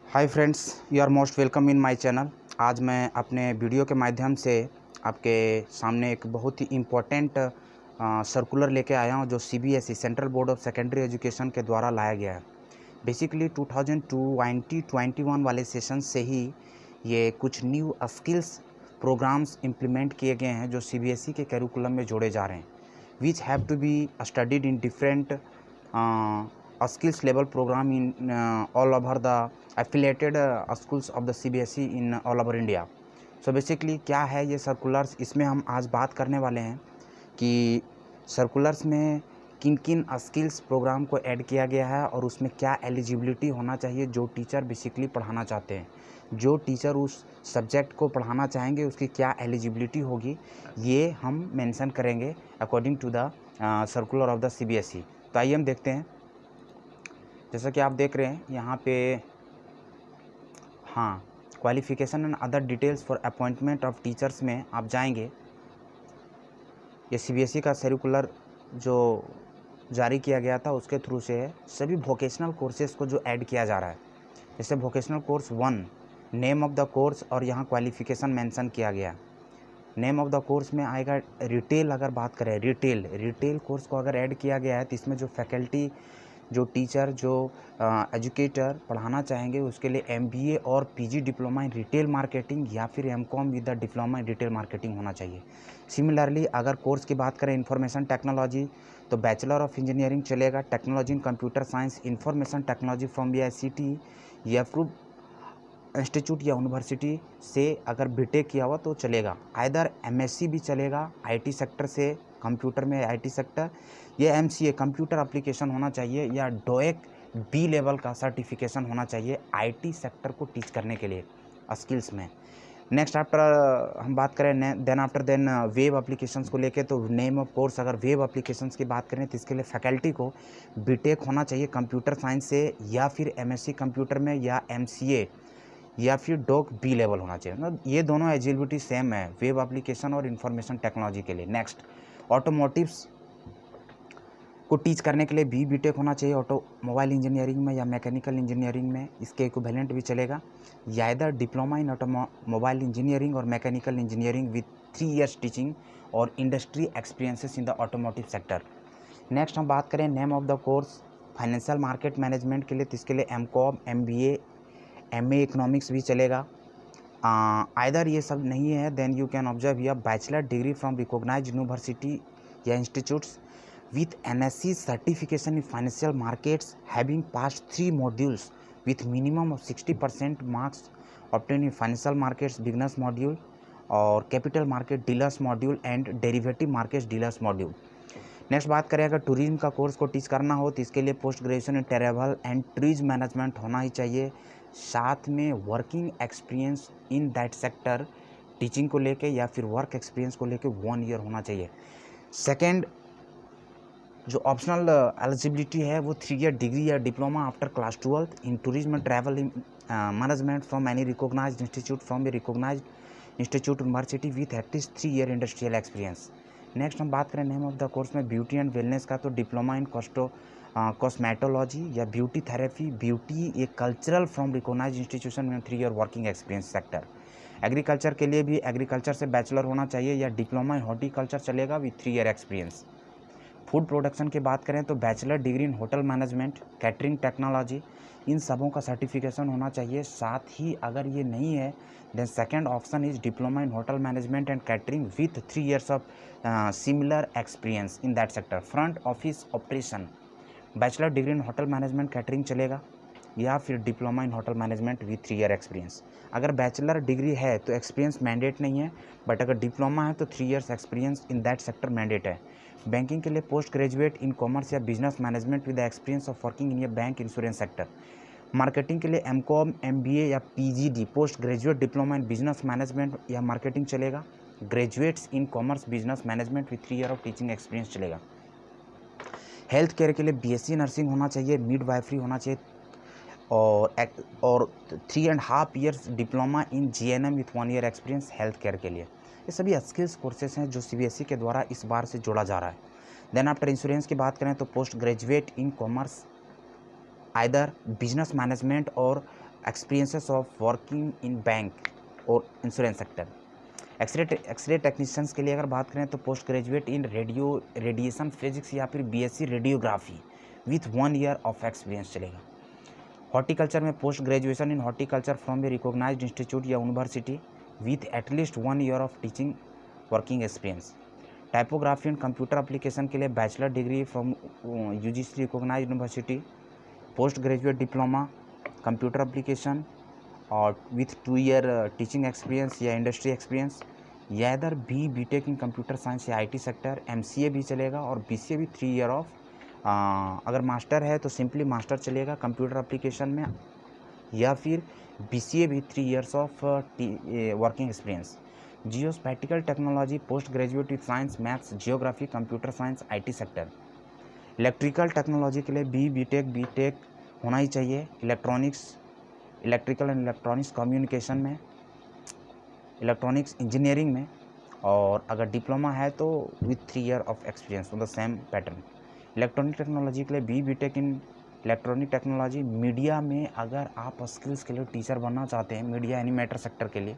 Hi friends, you are most welcome in my channel. आज मैं अपने वीडियो के माध्यम से आपके सामने एक बहुत ही इम्पोर्टेंट सर्कुलर लेके आया हूँ जो CBSE central board of secondary education के द्वारा लाया गया है। बेसिकली 2020-21 वाले सेशन से ही ये कुछ न्यू स्किल्स प्रोग्राम्स इम्प्लीमेंट किए गए हैं जो सीबीएसई के करिकुलम में जोड़े जा रहे हैं, which have to be studied in different skills level program in all over the affiliated schools of the CBSE in all over India। So basically क्या है ये सर्कुलर्स, इसमें हम आज बात करने वाले हैं कि सर्कुलर्स में किन किन स्किल्स प्रोग्राम को ऐड किया गया है और उसमें क्या एलिजिबिलिटी होना चाहिए। जो टीचर बेसिकली पढ़ाना चाहते हैं, जो टीचर उस सब्जेक्ट को पढ़ाना चाहेंगे, उसकी क्या एलिजिबिलिटी होगी, ये हम मेंशन करेंगे according to the circular of the CBSE। तो आइए हम देखते हैं। जैसा कि आप देख रहे हैं यहाँ पे, हाँ, qualification and other details for appointment of teachers में आप जाएंगे। ये सीबीएसई का सर्कुलर जो जारी किया गया था उसके थ्रू से है। सभी वोकेशनल कोर्सेज़ को जो ऐड किया जा रहा है, जैसे vocational course 1, name of the course और यहाँ क्वालिफिकेशन मेंशन किया गया। नेम ऑफ द कोर्स में आएगा रिटेल। अगर बात करें रिटेल कोर्स को अगर ऐड किया गया है तो इसमें जो फैकल्टी, जो टीचर, जो एजुकेटर पढ़ाना चाहेंगे उसके लिए MBA और PG diploma in retail marketing या फिर MCOM with the diploma in retail marketing होना चाहिए। सिमिलरली अगर कोर्स की बात करें इंफॉर्मेशन टेक्नोलॉजी तो बैचलर ऑफ इंजीनियरिंग चलेगा। Technology in computer science, information technology from AICTE या अप्रूव्ड इंस्टीट्यूट या यूनिवर्सिटी से अगर बीटेक किया हुआ तो चलेगा। आइदर MSc भी चलेगा IT सेक्टर से, कंप्यूटर में IT सेक्टर, या MCA कंप्यूटर एप्लीकेशन होना चाहिए, या डोएक B लेवल का सर्टिफिकेशन होना चाहिए IT सेक्टर को टीच करने के लिए स्किल्स में। नेक्स्ट आफ्टर हम बात करें देन वेब एप्लीकेशंस को लेके, तो नेम ऑफ कोर्स अगर वेब एप्लीकेशंस की बात करें तो इसके लिए फैकल्टी को बीटेक होना चाहिए कंप्यूटर साइंस से, या फिर MSc कंप्यूटर में, या MCA या फिर डॉक B लेवल होना चाहिए। मतलब ये दोनों एलिजिबिलिटी सेम है वेब एप्लीकेशन और इंफॉर्मेशन टेक्नोलॉजी के लिए। नेक्स्ट, ऑटोमोटिव्स को टीच करने के लिए भी बीटेक होना चाहिए ऑटोमोबाइल इंजीनियरिंग में या मैकेनिकल इंजीनियरिंग में, इसके इक्विवेलेंट भी चलेगा, या इधर डिप्लोमा इन ऑटोमोबाइल इंजीनियरिंग और mechanical engineering with 3 years teaching और industry experiences in the automotive sector. Next हम बात करें name of the course financial market management के लिए, तो इसके लिए MCOM, MBA, MA इकोनॉमिक्स भी चलेगा। आइदर ये सब नहीं है देन यू कैन ऑब्जर्व या bachelor degree from recognised university या institutes with NSC certification in financial markets having passed 3 modules with minimum of 60% marks obtained in financial markets beginners module और capital market dealers module and derivative markets dealers module। Next बात करें अगर tourism का course को teach करना हो तो इसके लिए post graduation in travel and tourism management होना ही चाहिए, साथ में working experience in that sector teaching को लेके या फिर वर्क एक्सपीरियंस को लेके 1 year होना चाहिए। सेकेंड जो ऑप्शनल एलिजिबिलिटी है वो 3 year डिग्री या diploma after class 12 in tourism and travel management from any recognised institute from a recognised institute university with at least 3 year industrial experience. Next हम बात करें नेम ऑफ द कोर्स में beauty and wellness का, तो diploma in cosmetology या beauty therapy, beauty a cultural from recognised institution में 3 year working experience sector. Agriculture के लिए भी एग्रीकल्चर से बैचलर होना चाहिए या डिप्लोमा इन हॉर्टिकल्चर चलेगा with 3 year experience. Food production की बात करें तो bachelor degree in hotel management, catering technology, इन सबों का सर्टिफिकेशन होना चाहिए। साथ ही अगर ये नहीं है then second option is diploma in hotel management and catering with 3 years of similar experience in that sector. Front office operation, bachelor degree in hotel management catering चलेगा, या फिर diploma in hotel management with 3 year experience. अगर bachelor degree है तो experience mandate नहीं है, but अगर diploma है तो 3 years experience in that sector mandate है। बैंकिंग के लिए पोस्ट ग्रेजुएट इन कॉमर्स या business management with experience of working in A bank insurance sector. Marketing के लिए MCOM, MBA या PGD post graduate diploma in business management या marketing चलेगा। Graduates in commerce business management with 3 year of teaching experience चलेगा। Health care के लिए BSc nursing होना चाहिए, मिडवाइफरी होना चाहिए, और 3.5 years diploma in GNM with 1 year experience health care के लिए। ये सभी स्किल्स कोर्सेज हैं जो CBSE के द्वारा इस बार से जोड़ा जा रहा है। देन आफ्टर इंश्योरेंस की बात करें तो post graduate in commerce, either business management और experiences of working in bank और इंश्योरेंस सेक्टर। एक्सरे टेक्नीशियंस के लिए अगर बात करें तो post graduate in radiation physics या फिर BSc radiography with 1 year of experience चलेगा। हॉर्टिकल्चर में post graduation in horticulture from a recognised institute या university with at least 1 year of teaching working experience. Typography and computer application के लिए bachelor degree from UGC recognised university, post graduate diploma computer application और with 2 year teaching experience या industry experience, या इधर BTech in computer science या IT sector. MCA भी चलेगा और बीसीए भी 3 ईयर ऑफ, अगर मास्टर है तो सिंपली मास्टर चलेगा कंप्यूटर एप्लीकेशन में, या फिर बीसीए भी 3 years of working experience. Geospatial technology post graduate with science maths geography computer science IT sector. Electrical technology के लिए बीटेक होना ही चाहिए, इलेक्ट्रिकल एंड इलेक्ट्रॉनिक्स कम्युनिकेशन में, इलेक्ट्रॉनिक्स इंजीनियरिंग में, और अगर डिप्लोमा है तो with 3 year of experience on the same pattern. Electronic technology के लिए BTech in electronic technology. Media में अगर आप स्किल्स के लिए टीचर बनना चाहते हैं मीडिया एनिमेटर सेक्टर के लिए,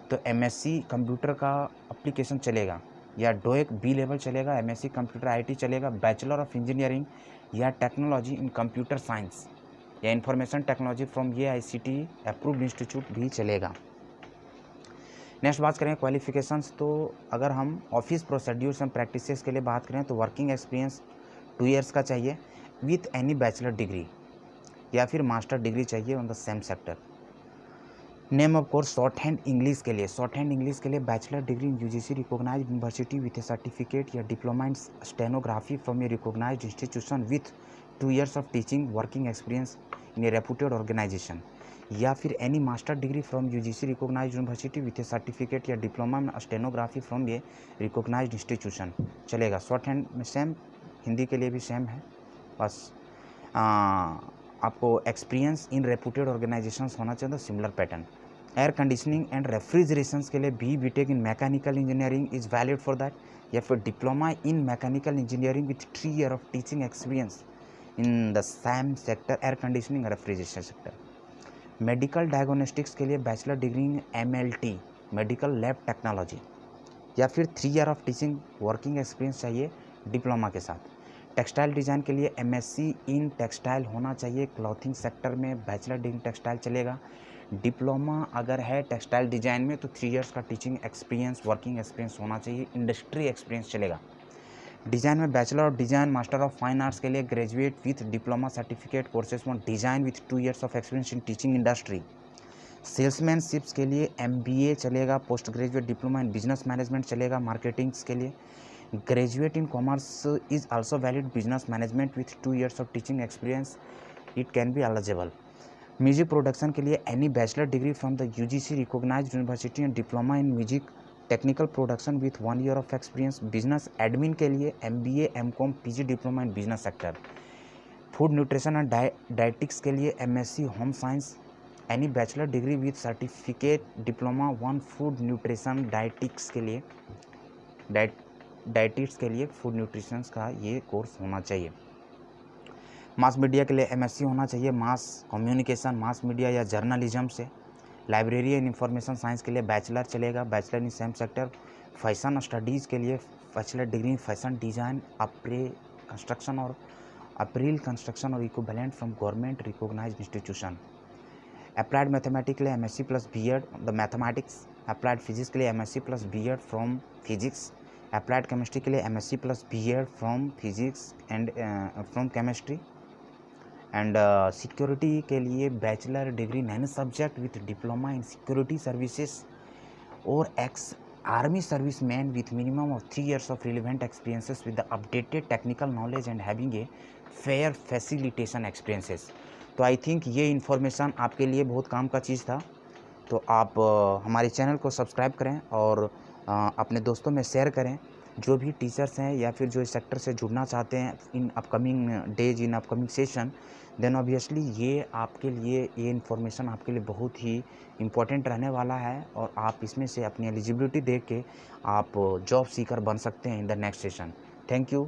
तो एमएससी कंप्यूटर का एप्लीकेशन चलेगा या डोएक बी लेवल चलेगा, एमएससी कंप्यूटर आईटी चलेगा, बैचलर ऑफ इंजीनियरिंग या टेक्नोलॉजी इन कंप्यूटर साइंस या information technology from AICTE approved institute भी चलेगा। नेक्स्ट बात करें क्वालिफिकेशंस, तो अगर हम ऑफिस प्रोसीड्यूर्स एंड प्रैक्टिसेस के लिए बात करें तो वर्किंग एक्सपीरियंस 2 ईयर्स का चाहिए विथ एनी बैचलर डिग्री या फिर मास्टर डिग्री चाहिए on the same sector. Name of course short hand English के लिए bachelor degree in UGC recognised university with a certificate या diploma in stenography from a recognised institution with 2 years of teaching working experience in a reputed organisation, या फिर any master degree from UGC recognised university with a certificate या diploma in stenography from a recognised institution चलेगा। Short hand में same, Hindi के लिए भी same है, बस आपको एक्सपीरियंस इन रेप्यूटेड ऑर्गेनाइजेशंस होना चाहिए, तो similar pattern. Air conditioning and refrigerations के लिए BTech in mechanical engineering is valid for that, या फिर diploma in mechanical engineering with 3 year of teaching experience in the same sector air conditioning और refrigeration sector. Medical diagnostics के लिए bachelor degree in MLT medical lab technology, या फिर 3 year of teaching working experience चाहिए diploma के साथ। Textile design के लिए MSc इन टेक्सटाइल होना चाहिए, क्लॉथिंग सेक्टर में बैचलर डिग्री टेक्सटाइल चलेगा। डिप्लोमा अगर है टेक्सटाइल डिज़ाइन में तो 3 ईयर्स का टीचिंग एक्सपीरियंस वर्किंग एक्सपीरियंस होना चाहिए, इंडस्ट्री एक्सपीरियंस चलेगा। डिज़ाइन में bachelor of design master of fine arts के लिए graduate with diploma certificate courses on design with 2 years of experience in teaching industry. Salesmanships के लिए MBA चलेगा, post graduate diploma in business management चलेगा। Marketings के लिए graduate in commerce is also valid business management with 2 years of teaching experience, it can be eligible. Music production के लिए any bachelor degree from the UGC recognised university and diploma in music technical production with 1 year of experience. Business admin के लिए MBA MCOM PG diploma in business sector. Food nutrition and dietetics के लिए MSc home science, any bachelor degree with certificate diploma 1 food nutrition dietetics के लिए dietetics के लिए food nutrition का ये कोर्स होना चाहिए। मास मीडिया के लिए MSc होना चाहिए, मास कम्युनिकेशन मास मीडिया या जर्नलिज्म से। लाइब्रेरी एंड इंफॉर्मेशन साइंस के लिए बैचलर चलेगा, bachelor in same sector. Fashion studies के लिए bachelor degree in fashion design apparel construction और equivalent from government recognised institution. Applied mathematics के लिए MSc plus B.Ed the mathematics. Applied physics के लिए MSc plus B.Ed from physics. Applied chemistry के लिए MSc plus B.Ed from physics and from chemistry. And security के लिए bachelor degree in any subject with diploma in security services और ex army service man with minimum of 3 years of relevant experiences with the updated technical knowledge and having a fair facilitation experiences. तो I think ये information आपके लिए बहुत काम का चीज़ था, तो आप हमारे चैनल को सब्सक्राइब करें और अपने दोस्तों में शेयर करें। जो भी टीचर्स हैं या फिर जो इस सेक्टर से जुड़ना चाहते हैं in upcoming days in upcoming session, then obviously ये आपके लिए ये इन्फॉर्मेशन आपके लिए बहुत ही इम्पोर्टेंट रहने वाला है और आप इसमें से अपनी एलिजिबिलिटी देख के आप जॉब सीकर बन सकते हैं in the next session. Thank you.